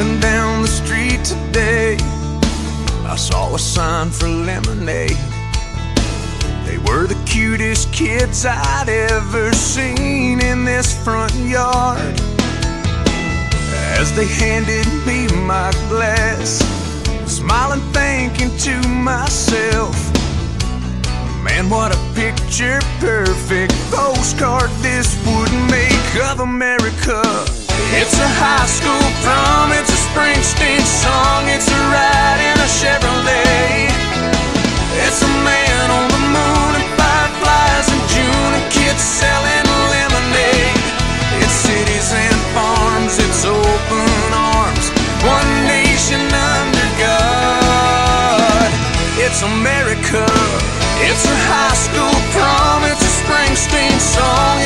Driving down the street today, I saw a sign for lemonade. They were the cutest kids I'd ever seen in this front yard. As they handed me my glass, smiling, thinking to myself, man, what a picture perfect postcard this would make of America. It's a high school prom, it's a Springsteen song, it's a ride in a Chevrolet. It's a man on the moon and fireflies in June and kids selling lemonade. It's cities and farms, it's open arms, one nation under God. It's America. It's a high school prom, it's a Springsteen song,